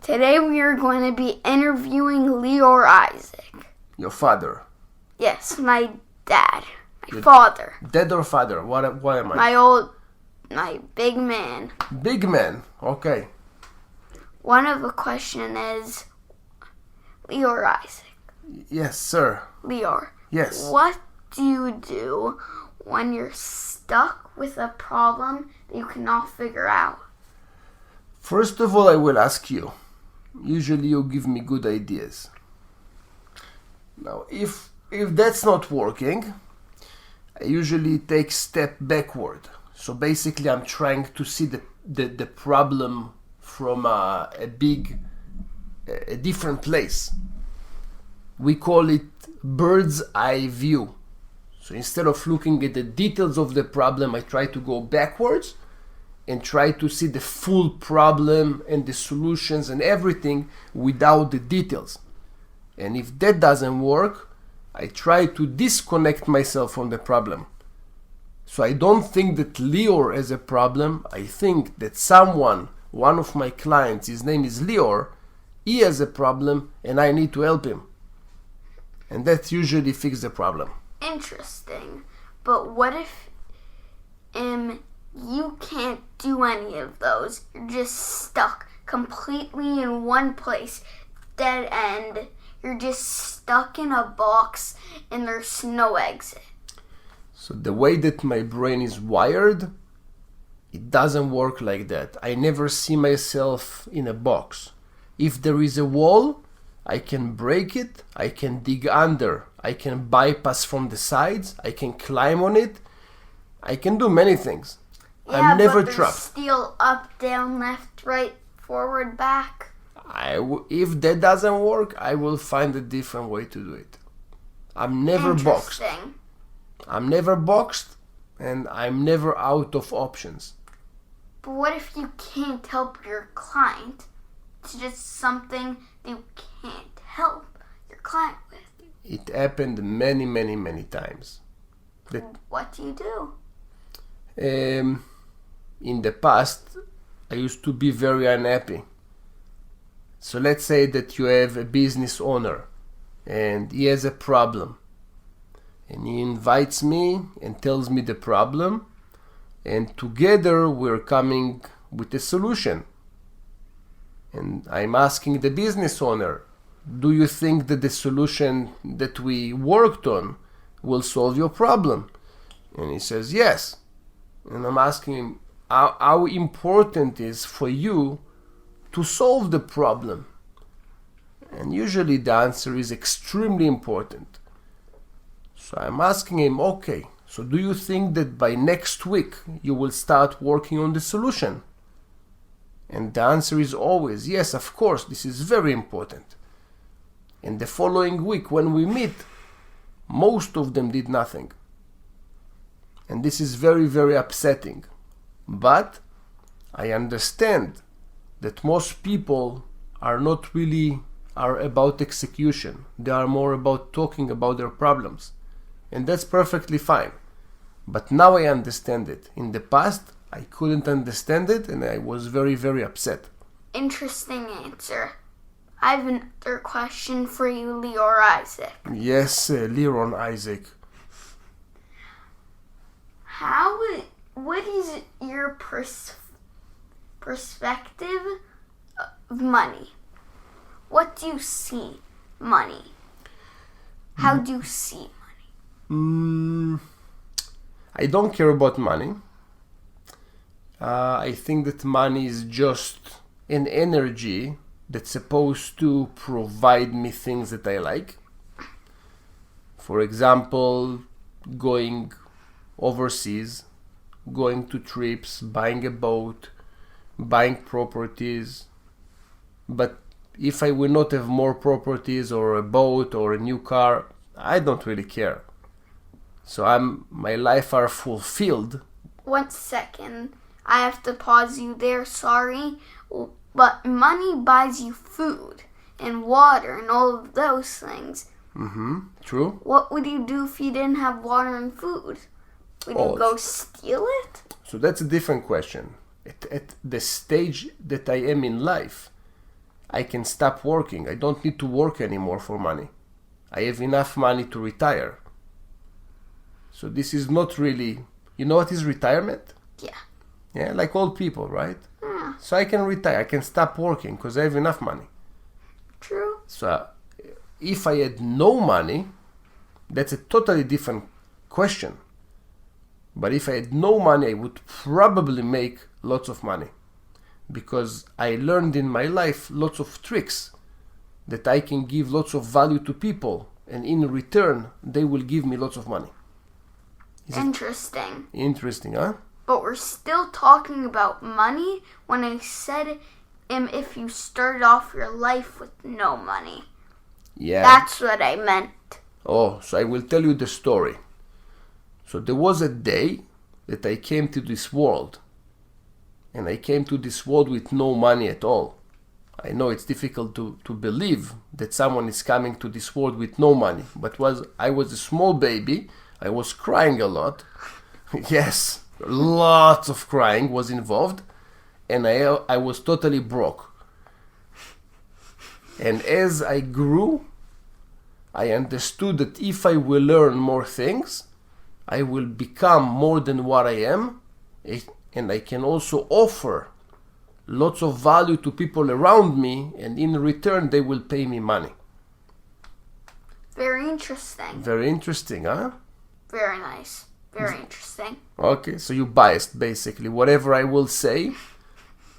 Today we are going to be interviewing Lior Isaac. Your father. Yes, my dad. My father. Dad or father? What am I? My big man. Big man. Okay. One of the question is, Lior Isaac. Yes, sir. Lior. Yes. What do you do when you're stuck with a problem that you cannot figure out? First of all, I will ask you. Usually you give me good ideas. Now, if that's not working, I usually take step backward. So basically I'm trying to see the problem from a different place. We call it bird's eye view. So instead of looking at the details of the problem, I try to go backwards and try to see the full problem and the solutions and everything without the details. And if that doesn't work, I try to disconnect myself from the problem. So I don't think that Lior has a problem. I think that one of my clients, his name is Lior, he has a problem and I need to help him. And that usually fixes the problem. Interesting. But what if you can't do any of those? You're just stuck completely in one place, dead end. You're just stuck in a box and there's no exit. So the way that my brain is wired, it doesn't work like that. I never see myself in a box. If there is a wall, I can break it, I can dig under, I can bypass from the sides, I can climb on it, I can do many things. Yeah, I'm never but trapped. Still up, down, left, right, forward, back. If that doesn't work, I will find a different way to do it. I'm never boxed. I'm never boxed and I'm never out of options. But what if you can't help your client? It's just something that you can't help your client with. It happened many, many, many times. What do you do? In the past, I used to be very unhappy. So let's say that you have a business owner and he has a problem. And he invites me and tells me the problem. And together we're coming with a solution. And I'm asking the business owner, do you think that the solution that we worked on will solve your problem? And he says, yes. And I'm asking him, how important is for you to solve the problem? And usually the answer is extremely important. So I'm asking him, okay, so do you think that by next week you will start working on the solution? And the answer is always, yes, of course, this is very important. And the following week when we meet, most of them did nothing. And this is very, very upsetting. But I understand that most people are not really about execution. They are more about talking about their problems. And that's perfectly fine. But now I understand it. In the past, I couldn't understand it and I was very, very upset. Interesting answer. I have another question for you, Lior Isaac. Yes, Liron Isaac. What is your perspective of money? What do you see money? How do you see money? I don't care about money. I think that money is just an energy that's supposed to provide me things that I like. For example, going overseas, going to trips, buying a boat, buying properties. But if I will not have more properties or a boat or a new car, I don't really care. So my life are fulfilled. 1 second. I have to pause you there, sorry. But money buys you food and water and all of those things. True. What would you do if you didn't have water and food? Would you go steal it? So that's a different question. At the stage that I am in life, I can stop working. I don't need to work anymore for money. I have enough money to retire. So this is not really, you know what is retirement? Yeah. Yeah, like old people, right? Yeah. So I can retire, I can stop working because I have enough money. True. So if I had no money, that's a totally different question. But if I had no money, I would probably make lots of money. Because I learned in my life lots of tricks that I can give lots of value to people, and in return, they will give me lots of money. Interesting. Interesting, huh? But we're still talking about money when I said if you started off your life with no money. Yeah. That's what I meant. Oh, so I will tell you the story. So there was a day that I came to this world. And I came to this world with no money at all. I know it's difficult to believe that someone is coming to this world with no money. But I was a small baby. I was crying a lot. Yes, lots of crying was involved. And I was totally broke. And as I grew, I understood that if I will learn more things, I will become more than what I am. And I can also offer lots of value to people around me, and in return they will pay me money. Very interesting. Very interesting, huh? Very nice. Very interesting. Okay, so you biased basically. Whatever I will say,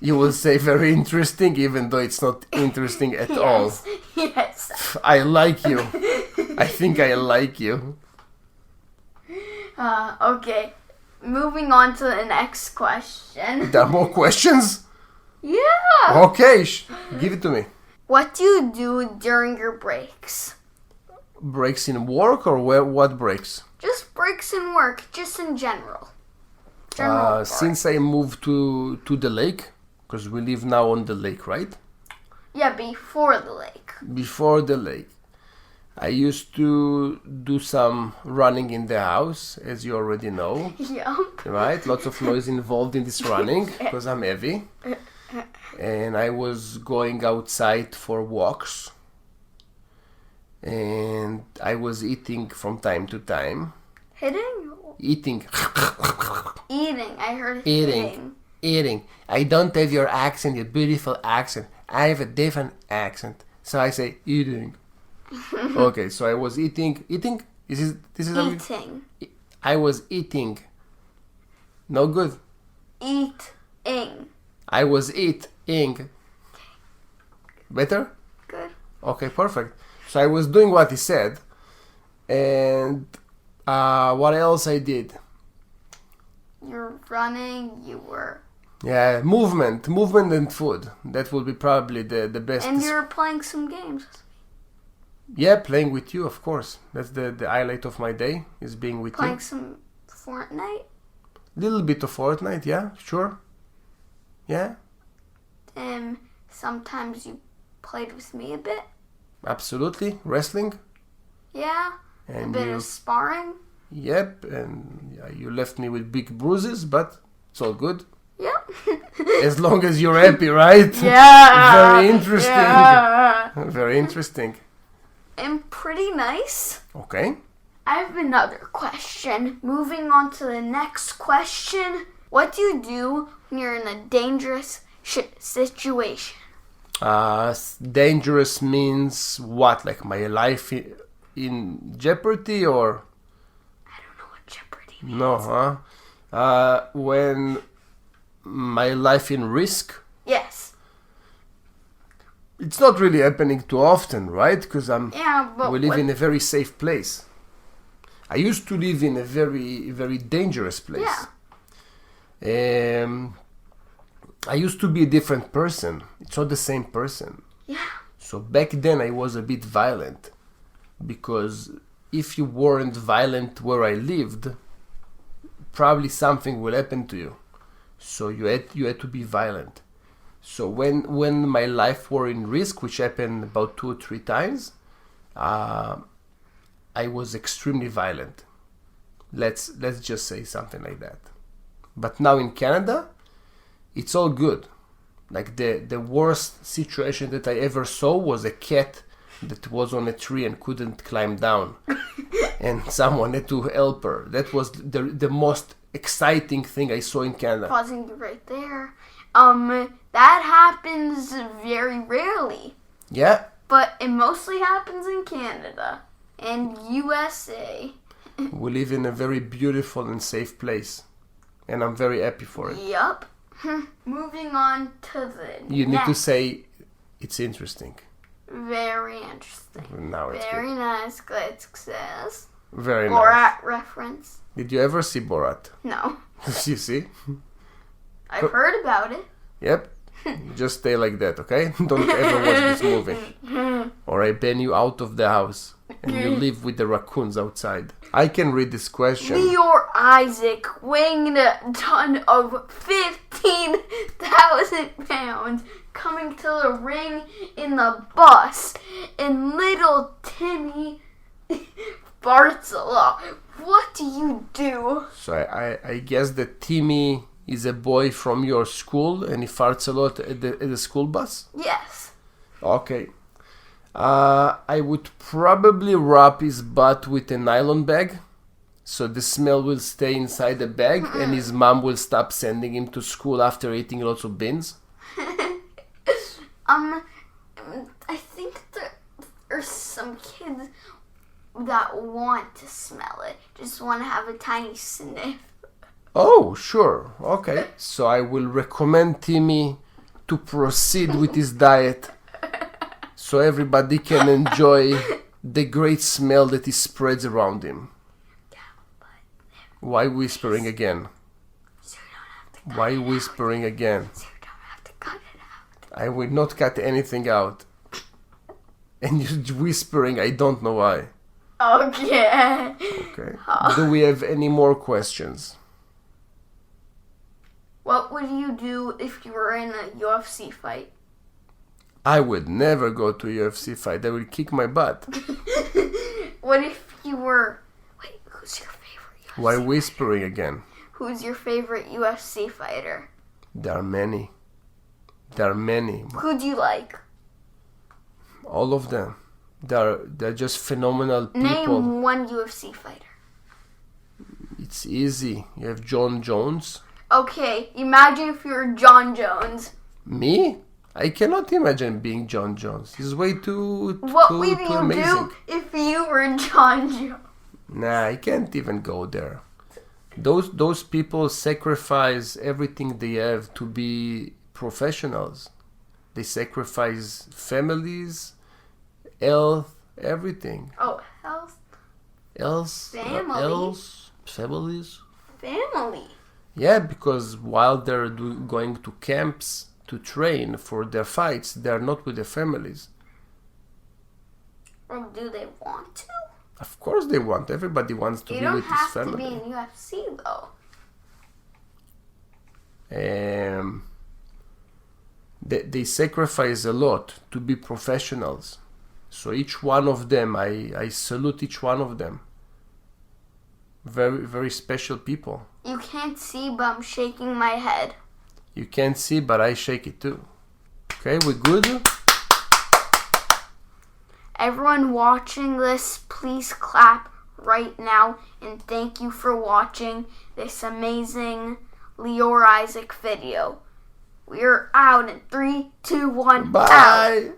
you will say very interesting, even though it's not interesting at all. Yes. I like you. I think I like you. Okay. Moving on to the next question. There are more questions? Yeah. Okay, give it to me. What do you do during your breaks? Breaks in work or what breaks? Just breaks in work, just in general. General Since I moved to the lake, because we live now on the lake, right? Yeah, before the lake. Before the lake. I used to do some running in the house, as you already know. Yeah. Right? Lots of noise involved in this running, because I'm heavy. And I was going outside for walks. And I was eating from time to time. Hitting? Eating. Eating. I heard hitting. Eating. I don't have your accent, your beautiful accent. I have a different accent. So I say eating. Okay, so I was eating. Eating? This is Eating. I was eating. No good. Eating. I was eating. Better? Good. Okay, perfect. So I was doing what he said. And what else I did? You're running, you were... Yeah, movement and food. That would be probably the best. And you were playing some games. Yeah, playing with you, of course. That's the highlight of my day, is being with Playing you. some Fortnite? Little bit of Fortnite, yeah, sure. Yeah, Sometimes you played with me a bit. absolutely. Wrestling. Yeah. And a bit of sparring. Yep, and yeah, you left me with big bruises, but it's all good. Yep. As long as you're happy, right? Yeah. Very interesting. Yeah. Very interesting. And pretty nice. Okay. I have another question. Moving on to the next question. What do you do when you're in a dangerous situation? Dangerous means what? Like my life in jeopardy, or? I don't know what jeopardy means. No, huh? When my life in risk? Yes. It's not really happening too often, right? Because we live in a very safe place. I used to live in a very, very dangerous place. Yeah. I used to be a different person. It's not the same person. Yeah. So back then I was a bit violent. Because if you weren't violent where I lived, probably something will happen to you. So you had to be violent. So when my life were in risk, which happened about 2 or 3 times, I was extremely violent. Let's just say something like that. But now in Canada, it's all good Like the worst situation that I ever saw was a cat that was on a tree and couldn't climb down. And someone had to help her. That was the most exciting thing I saw in Canada. Pausing you right there. That happens very rarely. Yeah. But it mostly happens in Canada and USA. We live in a very beautiful and safe place. And I'm very happy for it. Yup. Moving on to the You need to say it's interesting. Very interesting. Now it's Very good. nice. Good success. Very nice. Borat reference. Did you ever see Borat? No. You see? I've heard about it. Yep. Just stay like that, okay? Don't ever watch this movie. Or I ban you out of the house. And you live with the raccoons outside. I can read this question. Lior Isaac weighing a ton of 15,000 pounds coming to the ring in the bus. And little Timmy Bartzela. What do you do? So I guess that Timmy is a boy from your school and he farts a lot at the school bus? Yes. Okay. I would probably wrap his butt with a nylon bag so the smell will stay inside the bag and his mom will stop sending him to school after eating lots of beans. I think there's some kids that want to smell it. Just want to have a tiny sniff. Oh, sure. Okay. So I will recommend Timmy to proceed with his diet so everybody can enjoy the great smell that he spreads around him. Why whispering again? Why whispering again? So you don't have to cut it out. I will not cut anything out. And you're whispering, I don't know why. Okay. Okay. Do we have any more questions? What would you do if you were in a UFC fight? I would never go to a UFC fight. They would kick my butt. What if you were... Wait, who's your favorite UFC Why whispering again? Who's your favorite UFC fighter? There are many. There are many. Who do you like? All of them. They're just phenomenal people. Name one UFC fighter. It's easy. You have John Jones. Okay, imagine if you were John Jones. Me? I cannot imagine being John Jones. He's way too What too, would too you amazing. do if you were John Jones? Nah, I can't even go there. Those people sacrifice everything they have to be professionals. They sacrifice families, health, everything. Oh, health, Families. family. Yeah, because while they're going to camps to train for their fights, they're not with their families. Or do they want to? Of course they want. Everybody wants to You be don't with his have to family. be in UFC though. They sacrifice a lot to be professionals. So each one of them, I salute each one of them. Very, very special people. You can't see, but I'm shaking my head. You can't see, but I shake it too. Okay, we good? Everyone watching this, please clap right now and thank you for watching this amazing Lior Isaac video. We're out in 3, 2, 1, out. Bye!